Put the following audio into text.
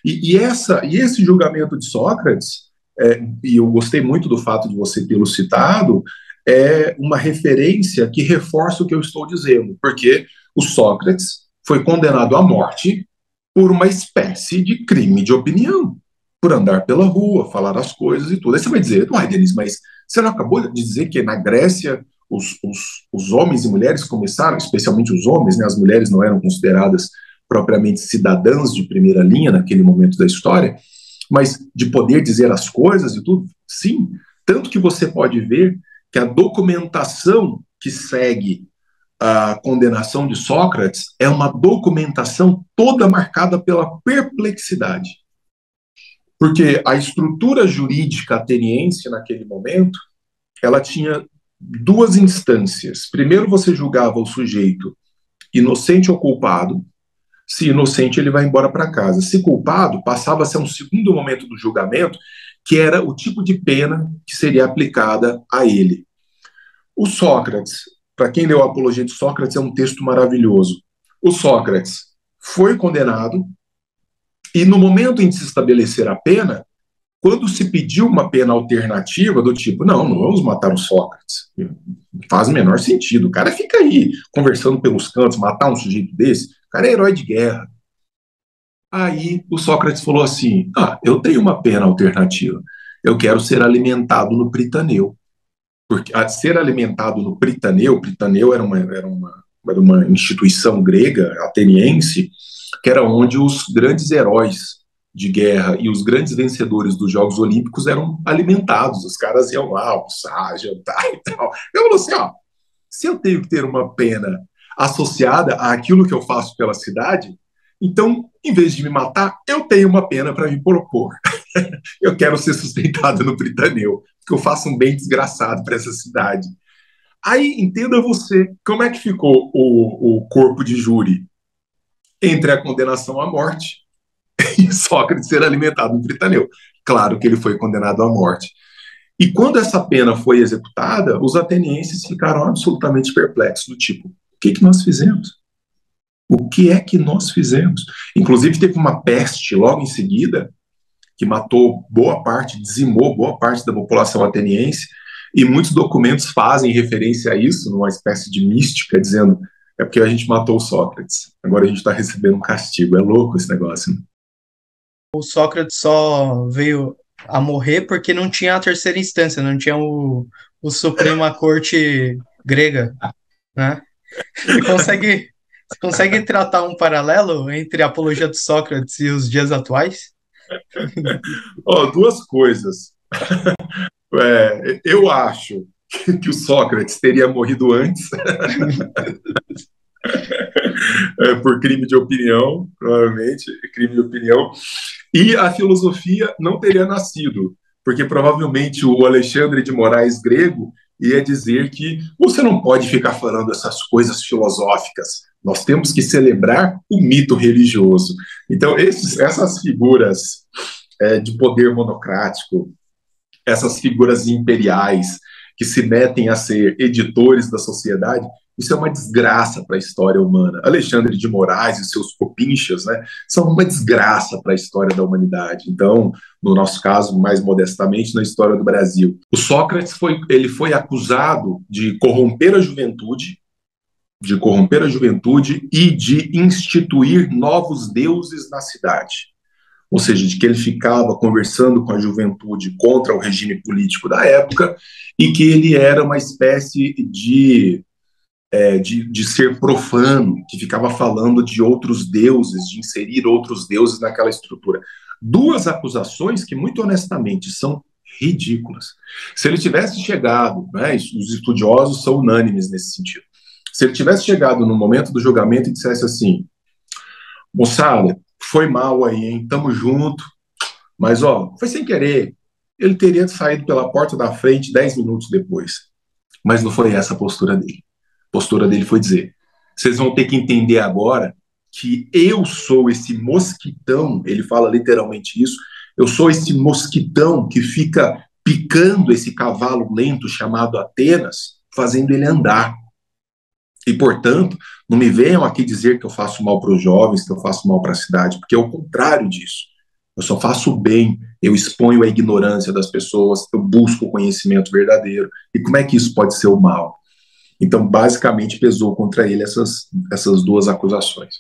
E esse julgamento de Sócrates, e eu gostei muito do fato de você tê-lo citado, é uma referência que reforça o que eu estou dizendo, porque o Sócrates foi condenado à morte por uma espécie de crime de opinião, por andar pela rua, falar as coisas e tudo. Aí você vai dizer, uai, Denise, mas você não acabou de dizer que na Grécia os homens e mulheres começaram, especialmente os homens, né, as mulheres não eram consideradas propriamente cidadãs de primeira linha naquele momento da história, mas de poder dizer as coisas e tudo? Sim, tanto que você pode ver que a documentação que segue a condenação de Sócrates é uma documentação toda marcada pela perplexidade. Porque a estrutura jurídica ateniense naquele momento, ela tinha duas instâncias. Primeiro você julgava o sujeito inocente ou culpado. Se inocente, ele vai embora para casa. Se culpado, passava a ser um segundo momento do julgamento, que era o tipo de pena que seria aplicada a ele. O Sócrates, para quem leu a Apologia de Sócrates, é um texto maravilhoso. O Sócrates foi condenado e no momento em que se estabelecer a pena, quando se pediu uma pena alternativa do tipo, não vamos matar o Sócrates, faz o menor sentido, o cara fica aí conversando pelos cantos, matar um sujeito desse, o cara é herói de guerra. Aí o Sócrates falou assim, eu tenho uma pena alternativa, eu quero ser alimentado no Pritaneu. Porque ser alimentado no Pritaneu era uma instituição grega, ateniense, que era onde os grandes heróis de guerra e os grandes vencedores dos Jogos Olímpicos eram alimentados. Os caras iam lá almoçar, jantar e tal. Eu falei assim, se eu tenho que ter uma pena associada àquilo que eu faço pela cidade, então, em vez de me matar, eu tenho uma pena para me propor. Eu quero ser sustentado no Pritaneu, porque eu faço um bem desgraçado para essa cidade. Aí, entenda você, como é que ficou o corpo de júri entre a condenação à morte e Sócrates ser alimentado no Pritaneu? Claro que ele foi condenado à morte. E quando essa pena foi executada, os atenienses ficaram absolutamente perplexos, do tipo, o que nós fizemos? O que é que nós fizemos? Inclusive, teve uma peste logo em seguida, que matou boa parte, dizimou boa parte da população ateniense, e muitos documentos fazem referência a isso, numa espécie de mística, dizendo, é porque a gente matou o Sócrates, agora a gente está recebendo um castigo. É louco esse negócio, né? O Sócrates só veio a morrer porque não tinha a terceira instância, não tinha o Suprema Corte grega, né? Você consegue, você consegue tratar um paralelo entre a apologia de Sócrates e os dias atuais? Duas coisas. Eu acho que o Sócrates teria morrido antes, por crime de opinião, provavelmente, crime de opinião, e a filosofia não teria nascido, porque provavelmente o Alexandre de Moraes grego ia dizer que você não pode ficar falando essas coisas filosóficas, nós temos que celebrar o mito religioso. Então, essas figuras de poder monocrático, essas figuras imperiais que se metem a ser editores da sociedade, isso é uma desgraça para a história humana. Alexandre de Moraes e seus copinchas, né, são uma desgraça para a história da humanidade. Então, no nosso caso, mais modestamente, na história do Brasil. O Sócrates foi acusado de corromper a juventude e de instituir novos deuses na cidade. Ou seja, de que ele ficava conversando com a juventude contra o regime político da época e que ele era uma espécie de ser profano, que ficava falando de outros deuses, de inserir outros deuses naquela estrutura. Duas acusações que, muito honestamente, são ridículas. Se ele tivesse chegado, né, os estudiosos são unânimes nesse sentido, se ele tivesse chegado no momento do julgamento e dissesse assim, moçada, foi mal aí, hein, tamo junto, mas foi sem querer, ele teria saído pela porta da frente 10 minutos depois. Mas não foi essa a postura dele. A postura dele foi dizer, vocês vão ter que entender agora que eu sou esse mosquitão, ele fala literalmente isso, eu sou esse mosquitão que fica picando esse cavalo lento chamado Atenas, fazendo ele andar. E, portanto, não me venham aqui dizer que eu faço mal para os jovens, que eu faço mal para a cidade, porque é o contrário disso. eu só faço o bem, eu exponho a ignorância das pessoas, eu busco o conhecimento verdadeiro. E como é que isso pode ser o mal? Então, basicamente, pesou contra ele essas duas acusações.